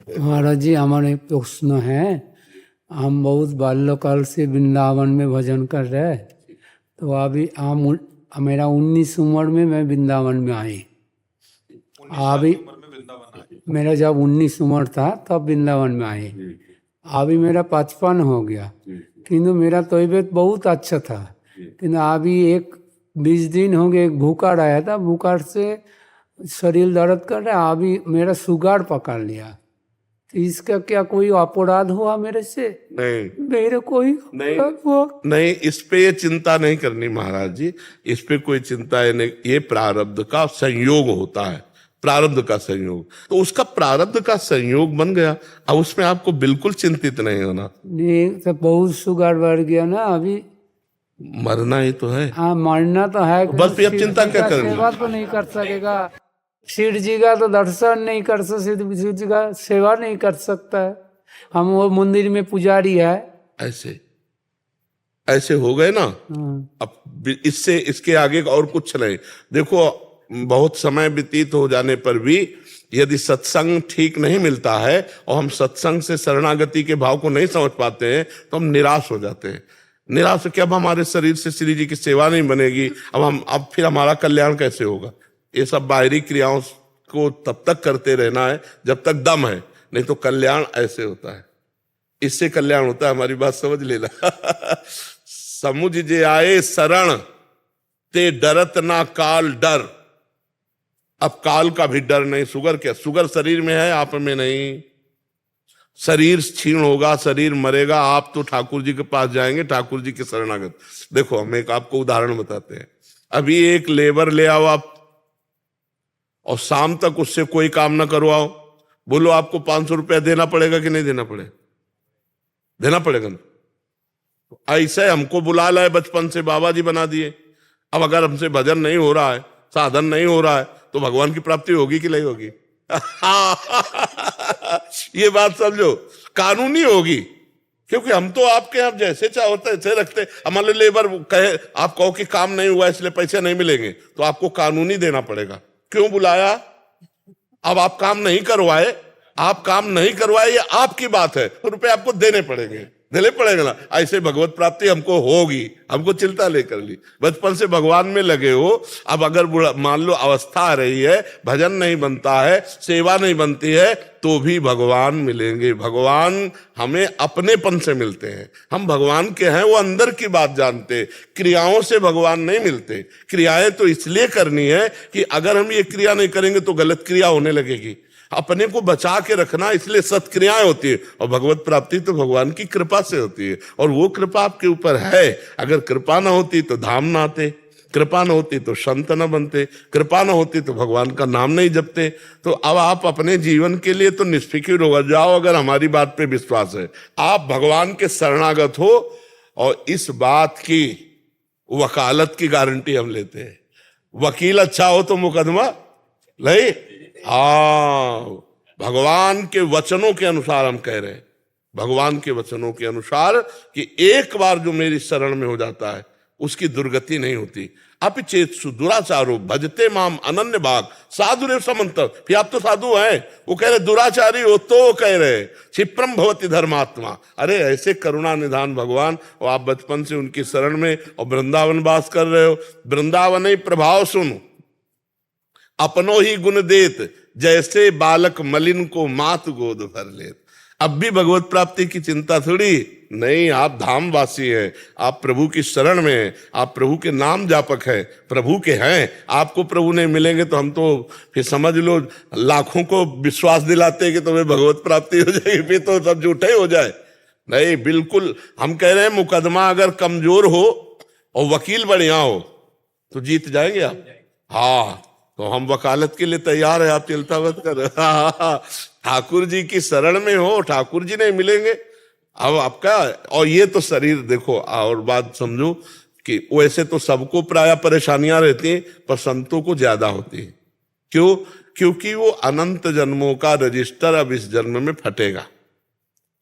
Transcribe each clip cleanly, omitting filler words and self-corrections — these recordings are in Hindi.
महाराज जी, हमारे एक प्रश्न है। हम बहुत बाल्यकाल से वृंदावन में भजन कर रहे हैं, तो अभी हम मेरा 19 उम्र में मैं वृंदावन में आई। अभी मेरा जब 19 उम्र था तब वृंदावन में आई। अभी मेरा 55 हो गया, किंतु मेरा तबीयत बहुत अच्छा था। किंतु अभी 20 दिन हो गए, एक बुखार आया था, बुखार से शरीर दर्द कर रहा है। अभी मेरा शुगर पकड़ लिया, तो इसका क्या कोई अपराध हुआ मेरे से? नहीं, मेरे कोई नहीं, इस पे ये चिंता नहीं करनी महाराज जी। इस पे कोई चिंता है नहीं। ये प्रारब्ध का संयोग होता है, प्रारब्ध का संयोग। तो उसका प्रारब्ध का संयोग बन गया, अब उसमें आपको बिल्कुल चिंतित नहीं होना। नहीं, तो बहुत शुगर बढ़ गया ना अभी। मरना ही तो है। हाँ, मरना तो है, बस फिर अब चिंता क्या करनी? सेवा तो नहीं कर सकेगा। शिव जी का तो दर्शन नहीं कर सकता, शिव जी का सेवा नहीं कर सकता है। हम वो मंदिर में पुजारी है। ऐसे ऐसे हो गए ना। अब इससे इसके आगे और कुछ नहीं। देखो, बहुत समय व्यतीत हो जाने पर भी यदि सत्संग ठीक नहीं मिलता है और हम सत्संग से शरणागति के भाव को नहीं समझ पाते हैं, तो हम निराश हो जाते हैं। निराश कि अब हमारे शरीर से श्री जी की सेवा नहीं बनेगी, अब फिर हमारा कल्याण कैसे होगा? ये सब बाहरी क्रियाओं को तब तक करते रहना है जब तक दम है, नहीं तो कल्याण ऐसे होता है। इससे कल्याण होता है। हमारी बात समझ लेना। समुझ जे आए शरण ते डरत ना काल डर। अब काल का भी डर नहीं। शुगर क्या? शुगर शरीर में है, आप में नहीं। शरीर क्षीण होगा, शरीर मरेगा, आप तो ठाकुर जी के पास जाएंगे, ठाकुर जी के शरणागत। देखो, हम एक आपको उदाहरण बताते हैं। अभी एक लेबर ले आओ आप, और शाम तक उससे कोई काम ना करवाओ, बोलो आपको 500 रुपया देना पड़ेगा कि नहीं देना पड़ेगा? देना पड़ेगा ना। ऐसे हमको बुला लाए बचपन से, बाबा जी बना दिए। अब अगर हमसे भजन नहीं हो रहा है, साधन नहीं हो रहा है, तो भगवान की प्राप्ति होगी कि नहीं होगी? ये बात समझो, कानूनी होगी। क्योंकि हम तो आपके यहाँ जैसे चाहो तैसे रखते। हमारे लेबर कहे, आप कहो कि काम नहीं हुआ इसलिए पैसे नहीं मिलेंगे, तो आपको कानूनी देना पड़ेगा। क्यों बुलाया? अब आप काम नहीं करवाए, ये आपकी बात है, तो रुपए आपको देने पड़ेंगे ना। ऐसे भगवत प्राप्ति हमको होगी, हमको चिंता लेकर ली। बचपन से भगवान में लगे हो, अब अगर मान लो अवस्था आ रही है, भजन नहीं बनता है, सेवा नहीं बनती है, तो भी भगवान मिलेंगे। भगवान हमें अपनेपन से मिलते हैं। हम भगवान के हैं, वो अंदर की बात जानते। क्रियाओं से भगवान नहीं मिलते। क्रियाएं तो इसलिए करनी है कि अगर हम ये क्रिया नहीं करेंगे तो गलत क्रिया होने लगेगी। अपने को बचा के रखना, इसलिए सत्क्रियाएं होती है। और भगवत प्राप्ति तो भगवान की कृपा से होती है, और वो कृपा आपके ऊपर है। अगर कृपा ना होती तो धाम ना आते, कृपा न होती तो संत न बनते, कृपा न होती तो भगवान का नाम नहीं जपते। तो अब आप अपने जीवन के लिए तो निष्फिक्र हो जाओ। अगर हमारी बात पे विश्वास है, आप भगवान के शरणागत हो, और इस बात की वकालत की गारंटी हम लेते हैं। वकील अच्छा हो तो मुकदमा नहीं। हाँ, भगवान के वचनों के अनुसार हम कह रहे हैं, भगवान के वचनों के अनुसार, कि एक बार जो मेरी शरण में हो जाता है उसकी दुर्गति नहीं होती। अपिचेत दुराचारो भजते माम अनन्य भाग साधुरेव समंत। फिर आप तो साधु हैं, वो कह रहे दुराचारी हो तो कह रहे क्षिप्रम भवति धर्मात्मा। अरे ऐसे करुणा निधान भगवान, और आप बचपन से उनकी शरण में और वृंदावन वास कर रहे हो। वृंदावन ही प्रभाव सुनो, अपनो ही गुण देत, जैसे बालक मलिन को मात गोद भर लेत। अब भी भगवत प्राप्ति की चिंता थोड़ी नहीं। आप धामवासी हैं, आप प्रभु की शरण में हैं, आप प्रभु के नाम जापक हैं, प्रभु के हैं। आपको प्रभु नहीं मिलेंगे तो हम तो फिर समझ लो लाखों को विश्वास दिलाते हैं कि तुम्हें भगवत प्राप्ति हो जाएगी, फिर तो सब झूठे हो जाए। नहीं, बिल्कुल हम कह रहे हैं, मुकदमा अगर कमजोर हो और वकील बढ़िया हो तो जीत जाएंगे आप। हाँ, तो हम वकालत के लिए तैयार है, आप चिंता मत कर। ठाकुर जी की शरण में हो, ठाकुर जी नहीं मिलेंगे। अब आपका, और ये तो शरीर देखो, और बात समझो कि वैसे तो सबको प्राय परेशानियां रहती हैं, पर संतों को ज्यादा होती है। क्यों? क्योंकि वो अनंत जन्मों का रजिस्टर अब इस जन्म में फटेगा।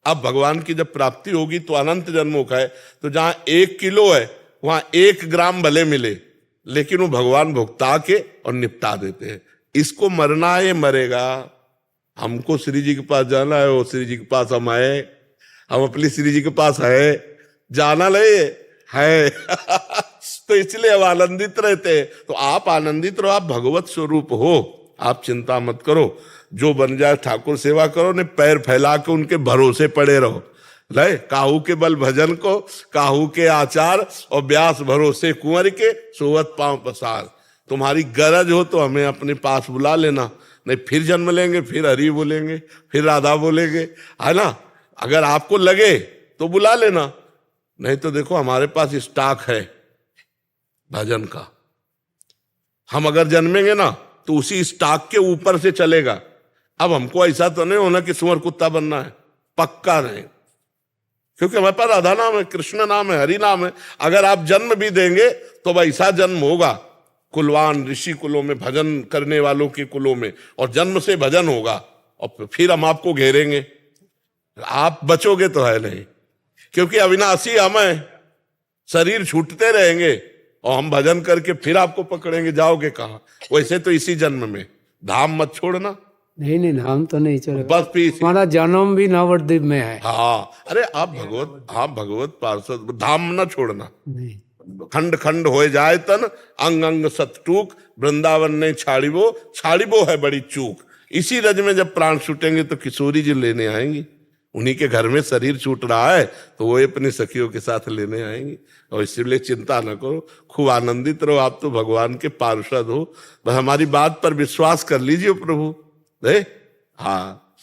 अब भगवान की जब प्राप्ति होगी तो अनंत जन्मों का है, तो जहां 1 किलो है वहां 1 ग्राम भले मिले, लेकिन वो भगवान भुगता के और निपटा देते हैं। इसको मरना है, ये मरेगा। हमको श्री जी के पास जाना है, वो श्री जी के पास हम आए, हम अपनी श्री जी के पास है, जाना नहीं है तो इसलिए हम आनंदित रहते हैं। तो आप आनंदित रहो, आप भगवत स्वरूप हो, आप चिंता मत करो, जो बन जाए ठाकुर सेवा करो, ने पैर फैला के उनके भरोसे पड़े रहो। ले काहू के बल भजन को, काहू के आचार, और व्यास भरोसे कुंवर के, सोवत पांव पसार। तुम्हारी गरज हो तो हमें अपने पास बुला लेना, नहीं फिर जन्म लेंगे, फिर हरि बोलेंगे, फिर राधा बोलेंगे, है ना। अगर आपको लगे तो बुला लेना, नहीं तो देखो हमारे पास स्टॉक है भजन का। हम अगर जन्मेंगे ना तो उसी स्टॉक के ऊपर से चलेगा। अब हमको ऐसा तो नहीं होना कि सुअर कुत्ता बनना है, पक्का नहीं, क्योंकि हमारे पास राधा नाम है, कृष्ण नाम है, हरि नाम है। अगर आप जन्म भी देंगे तो वैसा जन्म होगा, कुलवान ऋषि कुलों में, भजन करने वालों के कुलों में, और जन्म से भजन होगा, और फिर हम आपको घेरेंगे, आप बचोगे तो है नहीं, क्योंकि अविनाशी हम हैं, शरीर छूटते रहेंगे, और हम भजन करके फिर आपको पकड़ेंगे, जाओगे कहाँ। वैसे तो इसी जन्म में धाम मत छोड़ना। नहीं नहीं, हम तो नहीं चलेगा, बस फिर हमारा जन्म भी नवद्वीप में है। हाँ, अरे आप भगवत, हाँ भगवत पार्षद, धाम न छोड़ना। नहीं, खंड खंड हो जाए तन, अंग अंग सतटूक, वृंदावन ने छाड़ीबो है बड़ी चूक। इसी रज में जब प्राण छूटेंगे तो किशोरी जी लेने आएंगी, उन्हीं के घर में शरीर छूट रहा है तो वो अपनी सखियों के साथ लेने आएंगी। और इसलिए चिंता न करो, खूब आनंदित रहो, आप तो भगवान के पार्षद हो। बस हमारी बात पर विश्वास कर लीजिए प्रभु। हाँ,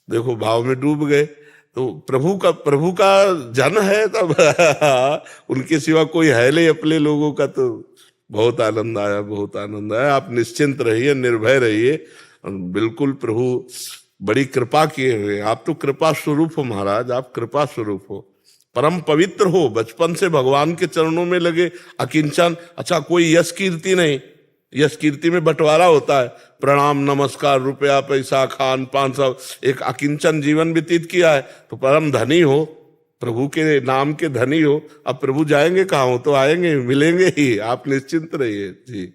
देखो भाव में डूब गए तो प्रभु का जन है तब उनके सिवा कोई है नहीं अपने लोगों का। तो बहुत आनंद आया, बहुत आनंद आया। आप निश्चिंत रहिए, निर्भय रहिए, बिल्कुल प्रभु बड़ी कृपा किए हुए। आप तो कृपा स्वरूप हो महाराज, आप कृपा स्वरूप हो, परम पवित्र हो, बचपन से भगवान के चरणों में लगे, अकिंचन। अच्छा, कोई यश कीर्ति नहीं, यश कीर्ति में बंटवारा होता है, प्रणाम नमस्कार रुपया पैसा खान पान सब, एक अकिंचन जीवन व्यतीत किया है तो परम धनी हो, प्रभु के नाम के धनी हो। अब प्रभु जाएंगे कहाँ हो, तो आएंगे, मिलेंगे ही, आप निश्चिंत रहिए जी।